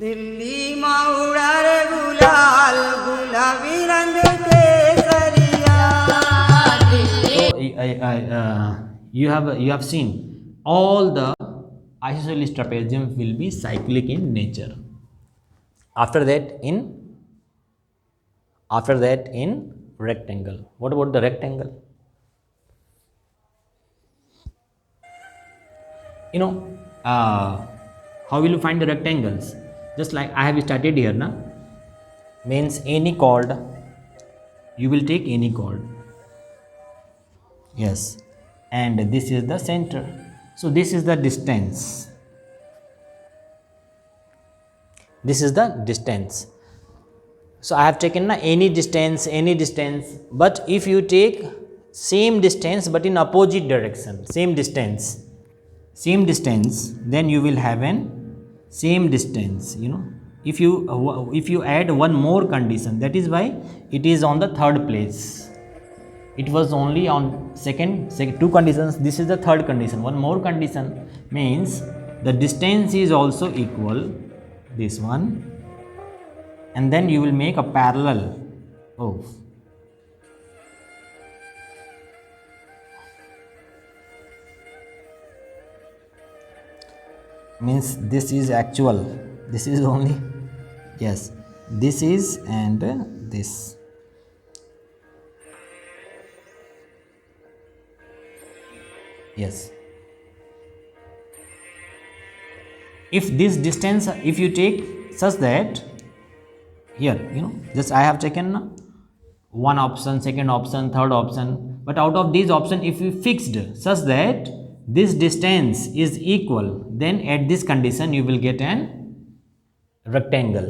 दिल्लीમાં ઉડારે ગુલાલ ગુલાબી રંગ કેસરિયા. So you have seen all the isosceles trapezium will be cyclic in nature. After that in rectangle. What about the rectangle? You know, how will you find the rectangles? Just like I have started here now, means any chord, you will take any chord, yes, and this is the center. So this is the distance, this is the distance. So I have taken any distance, but if you take same distance but in opposite direction, same distance, then you will have an same distance. You know, if you add one more condition, that is why it is on the third place. It was only on second two conditions, this is the third condition. One more condition means the distance is also equal, this one, and then you will make a parallel of means this is actual, this is only, yes, this is and this. Yes, if this distance, if you take such that here, you know, just I have taken one option, second option, third option, but out of these options if you fixed such that this distance is equal, then at this condition you will get an rectangle,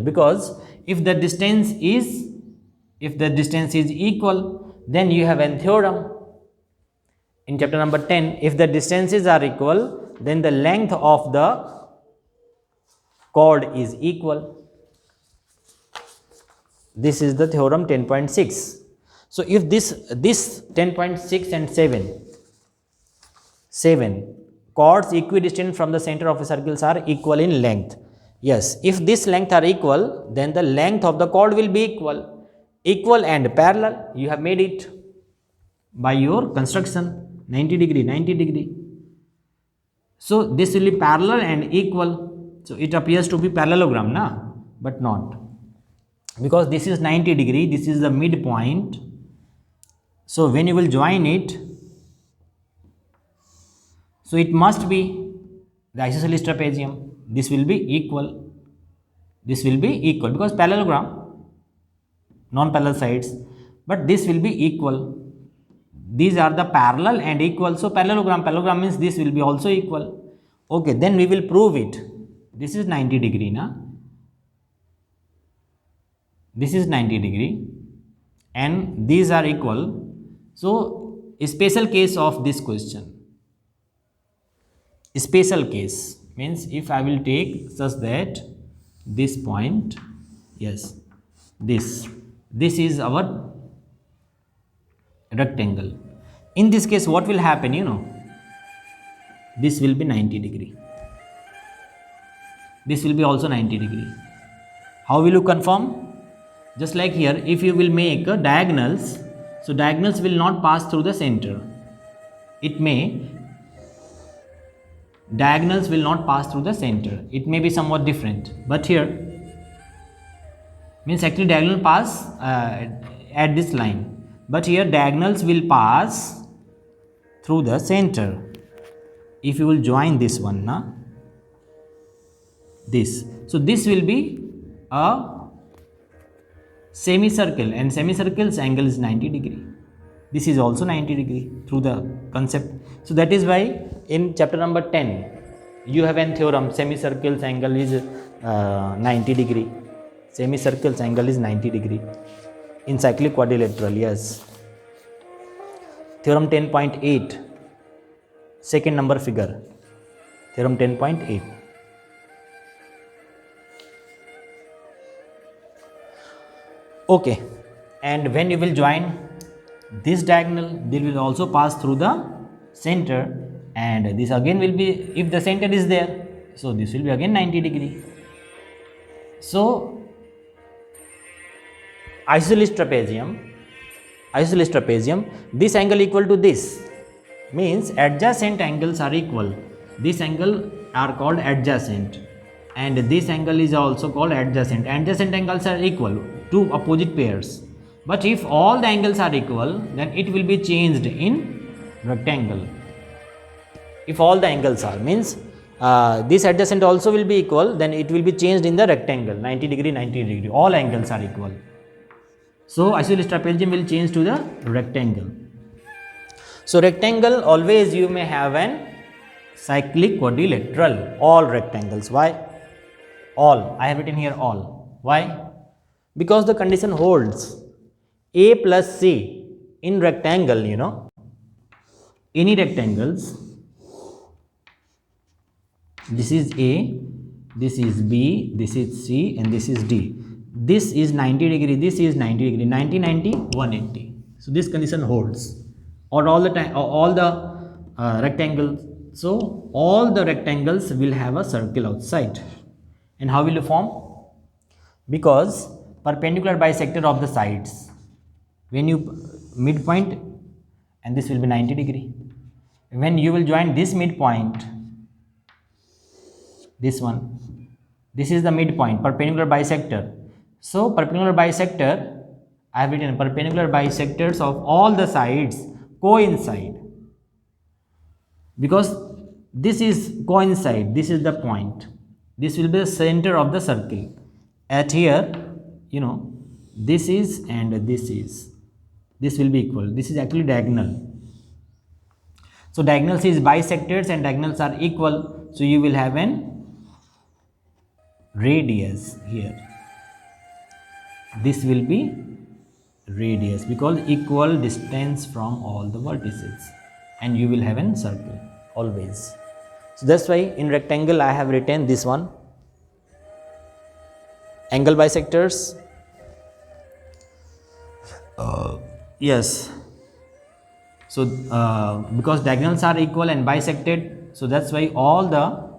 because if the distance is equal, then you have a theorem in chapter number 10. If the distances are equal, then the length of the chord is equal. This is the theorem 10.6. So if this 10.6 and 7 chords equidistant from the center of a circles are equal in length. Yes, if this length are equal, then the length of the chord will be equal and parallel. You have made it by your construction, 90 degree. So this will be parallel and equal. So it appears to be parallelogram, na? But not, because this is 90 degree, this is the midpoint. So when you will join it, so it must be the isosceles trapezium. This will be equal, because parallelogram, non-parallel sides, but this will be equal. These are the parallel and equal. So parallelogram means this will be also equal. Okay, then we will prove it. This is 90 degree, na? This is 90 degree and these are equal. So a special case of this question, a special case means if I will take such that this point, yes, this is our rectangle. In this case what will happen, you know, this will be 90 degree, this will be also 90 degree. How will you confirm? Just like here, if you will make diagonals, so diagonals will not pass through the center. Diagonals will not pass through the center. It may be somewhat different, but here means actually diagonal pass at this line, but here diagonals will pass through the center. If you will join this one, na, this, so this will be a semicircle, and semicircle's angle is 90 degree. This is also 90 degree through the concept. So that is why in chapter number 10 you have an theorem, semicircle's angle is 90 degree. Semicircle's angle is 90 degree in cyclic quadrilateral. Yes, theorem 10.8, second number figure, theorem 10.8. Okay, and when you will join this diagonal, they will also pass through the center, and this again will be, if the center is there, So this will be again 90 degree. So isosceles trapezium, this angle equal to this, means adjacent angles are equal. This angle are called adjacent, and this angle is also called adjacent. Adjacent angles are equal to opposite pairs. But if all the angles are equal, then it will be changed in rectangle. If all the angles are, means this adjacent also will be equal, then it will be changed in the rectangle, 90 degree, 90 degree, all angles are equal. So isosceles trapezium will change to the rectangle. So rectangle, always you may have an cyclic quadrilateral, all rectangles. Why? All, I have written here all. Why? Because the condition holds A plus C in rectangle, you know, any rectangles, this is A, this is B, this is C, and this is D. This is 90 degree, this is 90 degree, 90, 90, 180. So this condition holds, or all the time, all the rectangles. So all the rectangles will have a circle outside. And how will you form? Because perpendicular bisector of the sides, when you midpoint, and this will be 90 degree. When you will join this midpoint, this one, this is the midpoint, perpendicular bisector. So perpendicular bisector, I have written perpendicular bisectors of all the sides coincide, because this is coincide, this is the point, this will be the center of the circle. At here, you know, this is and this will be equal. This is actually diagonal. So diagonals is bisectors and diagonals are equal. So you will have an radius here. This will be radius because equal distance from all the vertices, and you will have a circle always. So that's why in rectangle I have written this one, angle bisectors. Yes. So because diagonals are equal and bisected, so that's why all the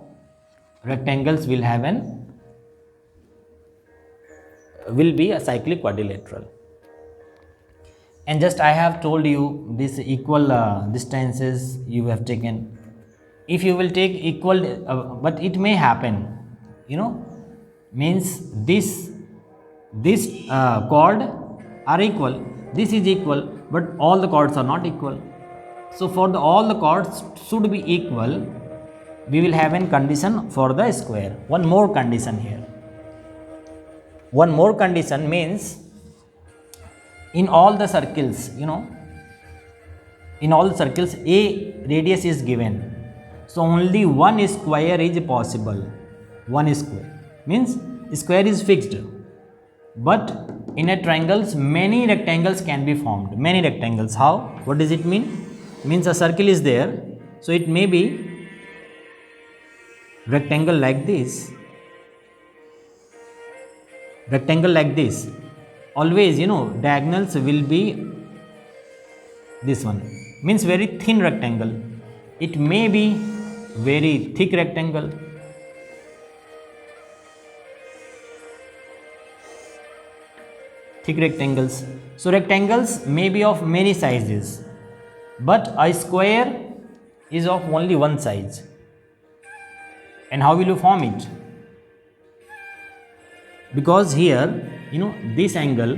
rectangles will have will be a cyclic quadrilateral. And just I have told you this equal distances you have taken. If you will take equal, but it may happen, you know, means this chord are equal, this is equal, but all the chords are not equal. So for all the chords should be equal, we will have a condition for the square. One more condition here. One more condition means in all the circles, you know, in all the circles a radius is given. So only one square is possible. One square means square is fixed. But in a triangles, many rectangles can be formed. Many rectangles. How? What does it mean? Means a circle is there. So it may be rectangle like this. Rectangle like this. Always, you know, diagonals will be this one. Means very thin rectangle. It may be very thick rectangle. Thick rectangles. So rectangles may be of many sizes, but a square is of only one size. And how will you form it? Because here, you know, this angle,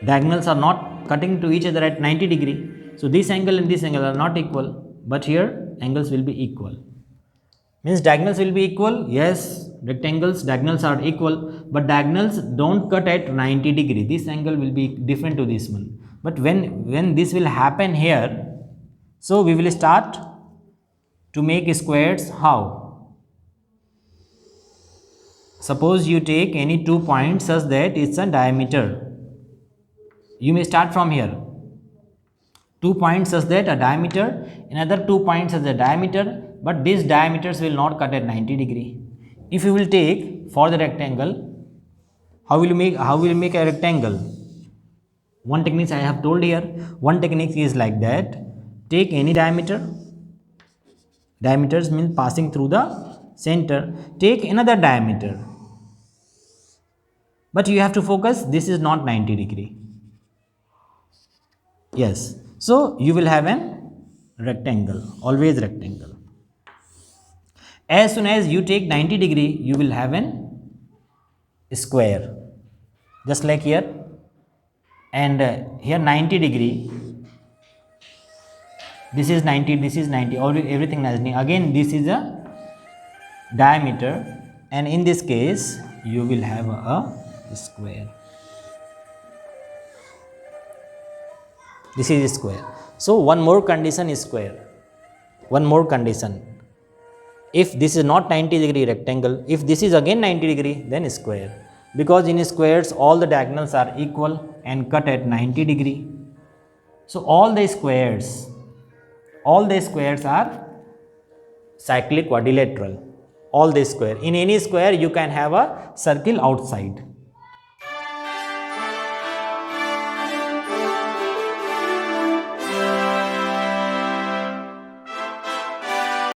diagonals are not cutting to each other at 90 degree. So this angle and this angle are not equal, but here angles will be equal. Means diagonals will be equal. Yes, rectangles, diagonals are equal, but diagonals don't cut at 90 degree. This angle will be different to this one. But when this will happen here, so we will start to make squares. How? Suppose you take any 2 points such that it's a diameter. You may start from here. 2 points such that a diameter, another 2 points as a diameter, but these diameters will not cut at 90 degree. If you will take for the rectangle, how will you make a rectangle? One technique I have told here. One technique is like that. Take any diameter. Diameters means passing through the center, take another diameter. But you have to focus, this is not 90 degree. Yes, so you will have an rectangle, always rectangle. As soon as you take 90 degree, you will have an square, just like here. And here 90 degree, this is 90, this is 90, everything 90. Again this is a diameter, and in this case you will have a square. This is square. So one more condition is square. One more condition. If this is not 90 degree rectangle, if this is again 90 degree, then square. Because in squares all the diagonals are equal and cut at 90 degree. So all the squares are cyclic quadrilateral. All the square. In any square you can have a circle outside.